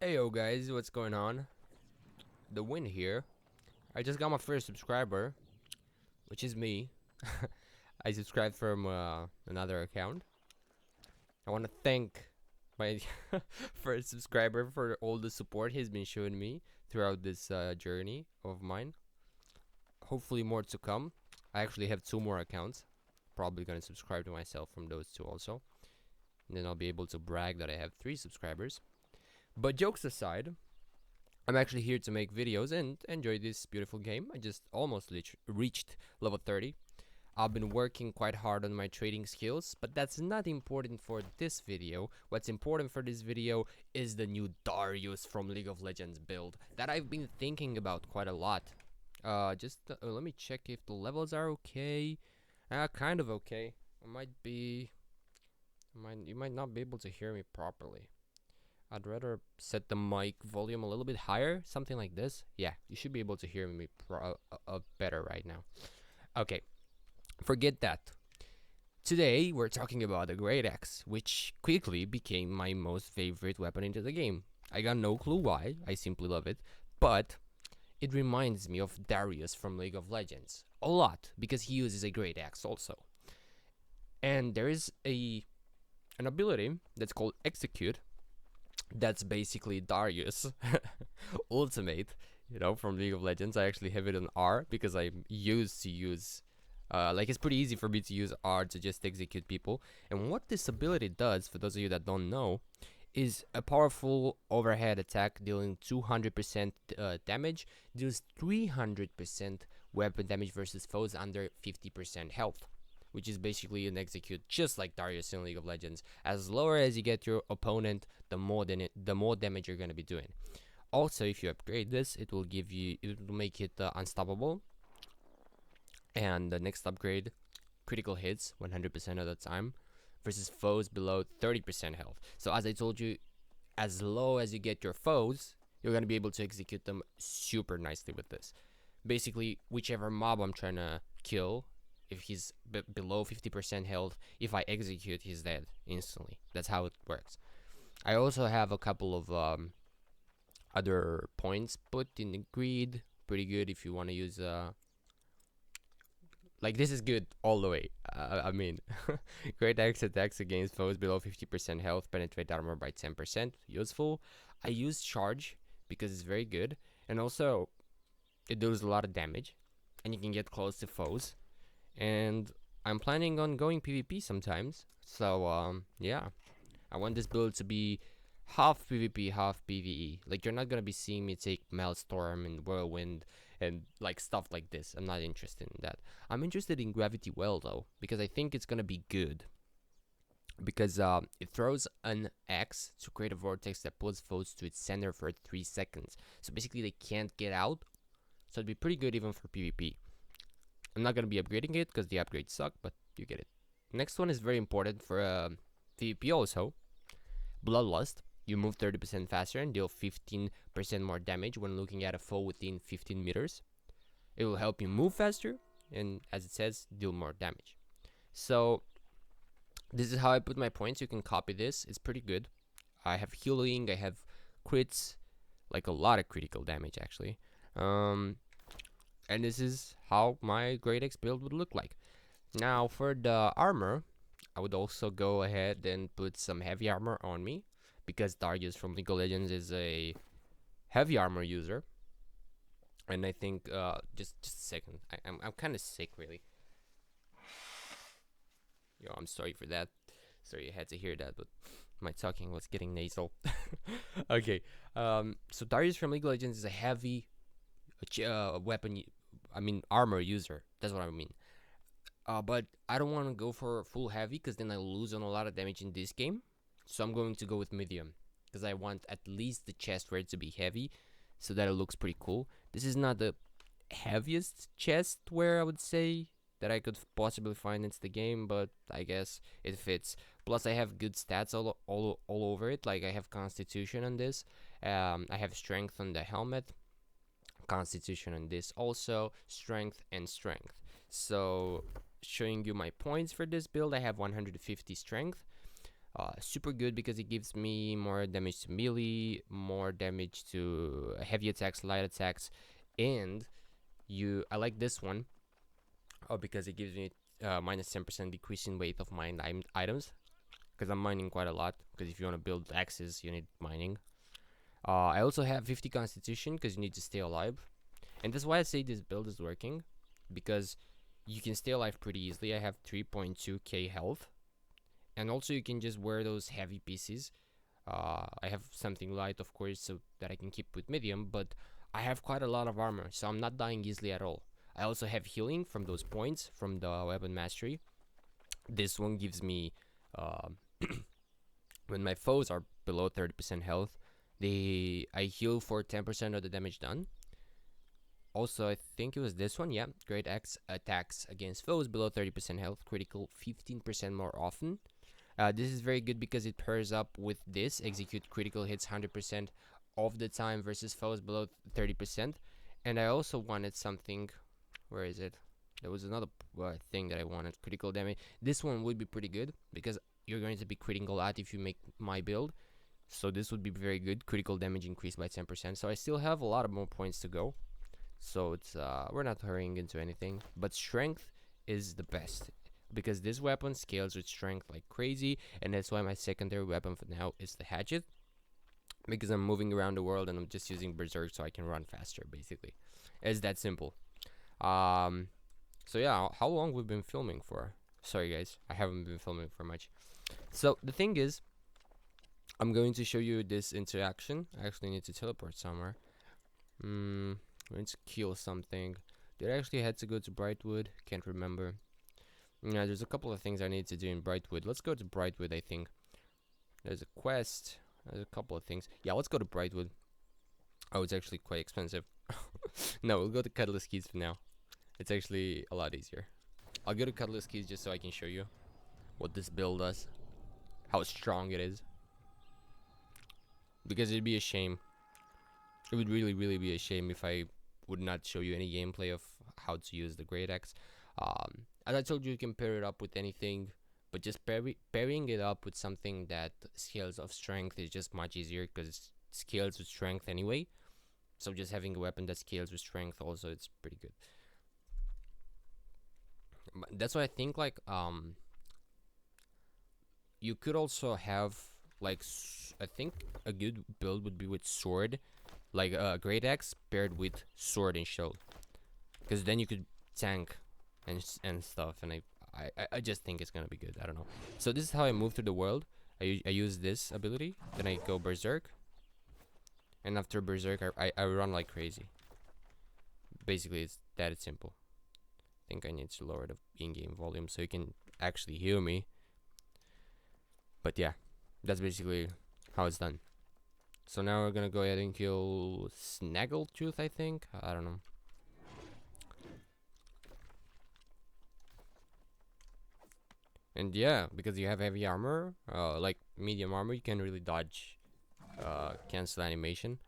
Hey yo guys, what's going on? The Win here. I just got my first subscriber, which is me. I subscribed from another account. I want to thank my first subscriber for all the support he's been showing me throughout this journey of mine. Hopefully more to come. I actually have 2 more accounts. Probably gonna subscribe to myself from those 2 also. And then I'll be able to brag that I have 3 subscribers. But jokes aside, I'm actually here to make videos and enjoy this beautiful game. I just almost reached level 30. I've been working quite hard on my trading skills, but that's not important for this video. What's important for this video is the new Darius from League of Legends build that I've been thinking about quite a lot. Let me check if the levels are okay. Kind of okay. You might not be able to hear me properly. I'd rather set the mic volume a little bit higher, something like this. Yeah, you should be able to hear me better right now. Okay, forget that. Today, we're talking about the Great Axe, which quickly became my most favorite weapon into the game. I got no clue why, I simply love it, but it reminds me of Darius from League of Legends a lot, because he uses a Great Axe also. And there is an ability that's called Execute, that's basically Darius ultimate, from League of Legends. I actually have it on R because I used to use it's pretty easy for me to use R to just execute people. And what this ability does, for those of you that don't know, is a powerful overhead attack dealing 200% damage, deals 300% weapon damage versus foes under 50% health, which is basically an execute just like Darius in League of Legends. As lower as you get your opponent, the more damage you're gonna be doing. Also, if you upgrade this, it will make it unstoppable. And the next upgrade, critical hits 100% of the time versus foes below 30% health. So as I told you, as low as you get your foes, you're gonna be able to execute them super nicely with this. Basically, whichever mob I'm trying to kill, if he's below 50% health, if I execute, he's dead instantly. That's how it works. I also have a couple of other points put in the grid. Pretty good if you want to use this is good all the way. I mean, Great Axe attacks against foes below 50% health, penetrate armor by 10%. Useful. I use Charge because it's very good, and also it does a lot of damage, and you can get close to foes. And I'm planning on going PvP sometimes. So yeah, I want this build to be half PvP, half PvE. Like, you're not gonna be seeing me take Maelstrom and Whirlwind and stuff like this. I'm not interested in that. I'm interested in Gravity Well though, because I think it's gonna be good. Because it throws an X to create a vortex that pulls foes to its center for 3 seconds. So basically they can't get out. So it'd be pretty good even for PvP. I'm not going to be upgrading it because the upgrades suck, but you get it. Next one is very important for PvP also. Bloodlust. You move 30% faster and deal 15% more damage when looking at a foe within 15 meters. It will help you move faster and, as it says, deal more damage. So this is how I put my points. You can copy this. It's pretty good. I have healing. I have crits, like a lot of critical damage actually. And this is how my Great Axe build would look like. Now for the armor, I would also go ahead and put some heavy armor on me, because Darius from League of Legends is a heavy armor user. And I think just a second, I'm kind of sick really. Yo, I'm sorry for that. Sorry you had to hear that, but my talking was getting nasal. Okay, so Darius from League of Legends is a heavy armor user. That's what I mean. But I don't want to go for full heavy because then I lose on a lot of damage in this game. So I'm going to go with medium because I want at least the chest for it to be heavy, so that it looks pretty cool. This is not the heaviest chest wear, I would say, that I could possibly find in the game, but I guess it fits. Plus I have good stats all over it. Like, I have constitution on this, I have strength on the helmet, constitution on this also, strength and strength. So showing you my points for this build, I have 150 strength, Super good because it gives me more damage to melee, more damage to heavy attacks, light attacks, and I like this one because it gives me minus 10% decrease in weight of mined items, because I'm mining quite a lot, because if you want to build axes you need mining. I also have 50 constitution because you need to stay alive, and that's why I say this build is working, because you can stay alive pretty easily. I have 3.2k health, and also you can just wear those heavy pieces. I have something light, of course, so that I can keep with medium, but I have quite a lot of armor, so I'm not dying easily at all. I also have healing from those points from the weapon mastery. This one gives me when my foes are below 30% health, I heal for 10% of the damage done. Also, I think it was this one, yeah. Great Axe attacks against foes below 30% health, critical 15% more often. This is very good because it pairs up with this. Execute critical hits 100% of the time versus foes below 30%. And I also wanted something. Where is it? There was another thing that I wanted. Critical damage. This one would be pretty good because you're going to be critting a lot if you make my build. So this would be very good. Critical damage increased by 10%. So I still have a lot of more points to go. So it's we're not hurrying into anything. But strength is the best, because this weapon scales with strength like crazy, and that's why my secondary weapon for now is the hatchet, because I'm moving around the world and I'm just using berserk so I can run faster. Basically, it's that simple. So yeah, how long we've been filming for? Sorry guys, I haven't been filming for much. So the thing is, I'm going to show you this interaction. I actually need to teleport somewhere. I'm going to kill something. Did I actually had to go to Brightwood? Can't remember. Yeah, there's a couple of things I need to do in Brightwood. Let's go to Brightwood, I think. There's a quest. There's a couple of things. Yeah, let's go to Brightwood. Oh, it's actually quite expensive. No, we'll go to Cutlass Keys for now. It's actually a lot easier. I'll go to Cutlass Keys just so I can show you what this build does. How strong it is. Because it'd be a shame. It would really, really be a shame if I would not show you any gameplay of how to use the Great Axe. As I told you, you can pair it up with anything, but just pairing it up with something that scales of strength is just much easier, because it scales with strength anyway. So just having a weapon that scales with strength also, it's pretty good. That's why I think, like, you could also have, like, I think a good build would be with sword, like a Great Axe paired with sword and shield, because then you could tank and stuff, and I just think it's gonna be good. I don't know. So this is how I move through the world. I use this ability, then I go berserk, and after berserk I run like crazy. Basically, it's that simple. I think I need to lower the in-game volume so you can actually hear me. But yeah, that's basically how it's done. So now we're gonna go ahead and kill Snaggletooth, I think. I don't know. And yeah, because you have heavy armor, like medium armor, you can really dodge cancel animation.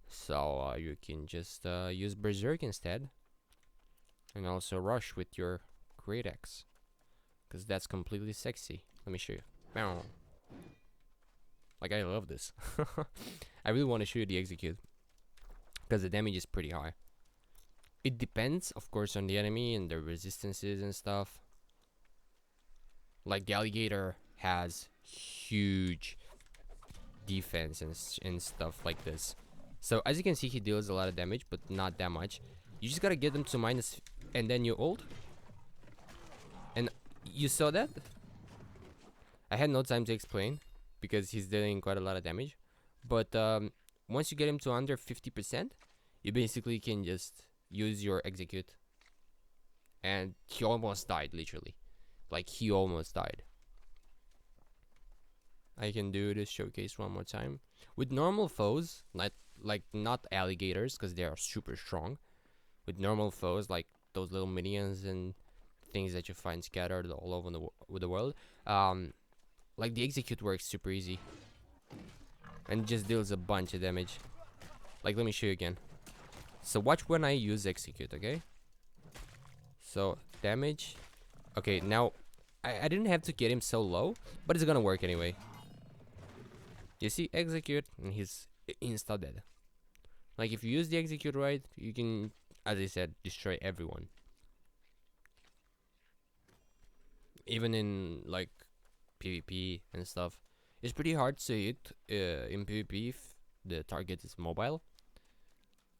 So you can just use berserk instead, and also rush with your Great Axe, because that's completely sexy. Let me show you. Bow. Like, I love this. I really want to show you the execute, because the damage is pretty high. It depends, of course, on the enemy and their resistances and stuff. Like, the alligator has huge defense and stuff like this. So as you can see, he deals a lot of damage, but not that much. You just gotta get them to minus, and then you ult. And you saw that? I had no time to explain, because he's dealing quite a lot of damage. But once you get him to under 50%, you basically can just use your execute. And he almost died, literally. Like, he almost died. I can do this showcase one more time. With normal foes, like not alligators, because they are super strong. With normal foes, like those little minions and things that you find scattered all over the world, like, the execute works super easy and just deals a bunch of damage. Like, let me show you again. So watch when I use execute, okay? So damage. Okay, now I didn't have to get him so low, but it's gonna work anyway. You see, execute, and he's insta dead. Like, if you use the execute right, you can, as I said, destroy everyone. Even in, like, PvP and stuff. It's pretty hard to hit in PvP if the target is mobile,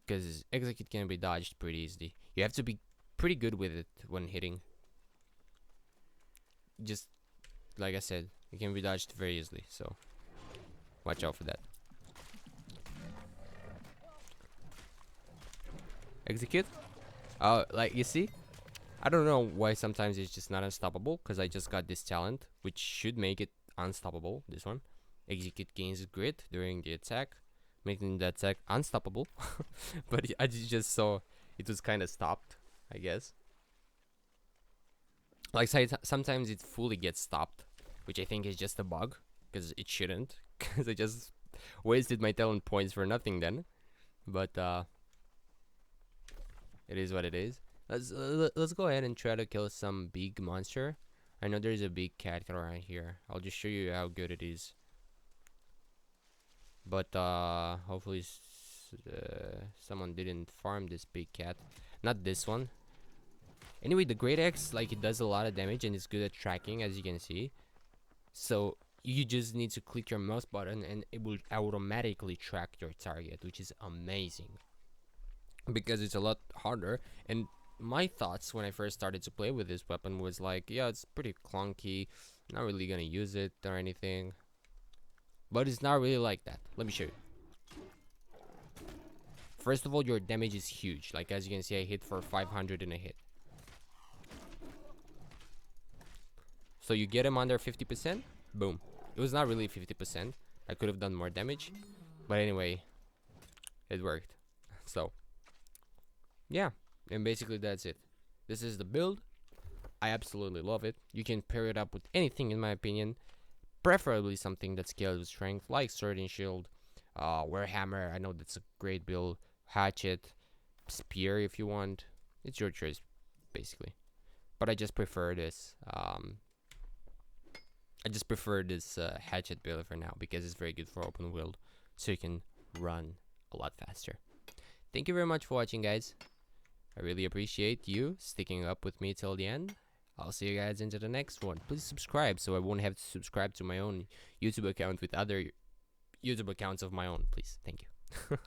because execute can be dodged pretty easily. You have to be pretty good with it when hitting. Just like I said, it can be dodged very easily, so watch out for that. Execute. Oh, like, you see, I don't know why sometimes it's just not unstoppable, because I just got this talent which should make it unstoppable. This one, execute gains grit during the attack, making the attack unstoppable. But I just saw it was kind of stopped, I guess. Like, sometimes it fully gets stopped, which I think is just a bug, because it shouldn't, because I just wasted my talent points for nothing then. But it is what it is. Let's go ahead and try to kill some big monster. I know there's a big cat right here. I'll just show you how good it is. But hopefully someone didn't farm this big cat. Not this one. Anyway, the Great Axe, like, it does a lot of damage and it's good at tracking, as you can see. So you just need to click your mouse button and it will automatically track your target, which is amazing, because it's a lot harder. And my thoughts when I first started to play with this weapon was like, yeah, it's pretty clunky, not really gonna use it or anything. But it's not really like that. Let me show you. First of all, your damage is huge. Like, as you can see, I hit for 500 in a hit. So you get him under 50%, boom. It was not really 50%. I could have done more damage, but anyway, it worked. So yeah, and basically that's it. This is the build. I absolutely love it. You can pair it up with anything, in my opinion, preferably something that scales with strength, like sword and shield, Warhammer. I know that's a great build. Hatchet, spear if you want. It's your choice, basically. But I just prefer this. Hatchet build for now, because it's very good for open world, so you can run a lot faster. Thank you very much for watching, guys. I really appreciate you sticking up with me till the end. I'll see you guys into the next one. Please subscribe so I won't have to subscribe to my own YouTube account with other YouTube accounts of my own, please. Thank you.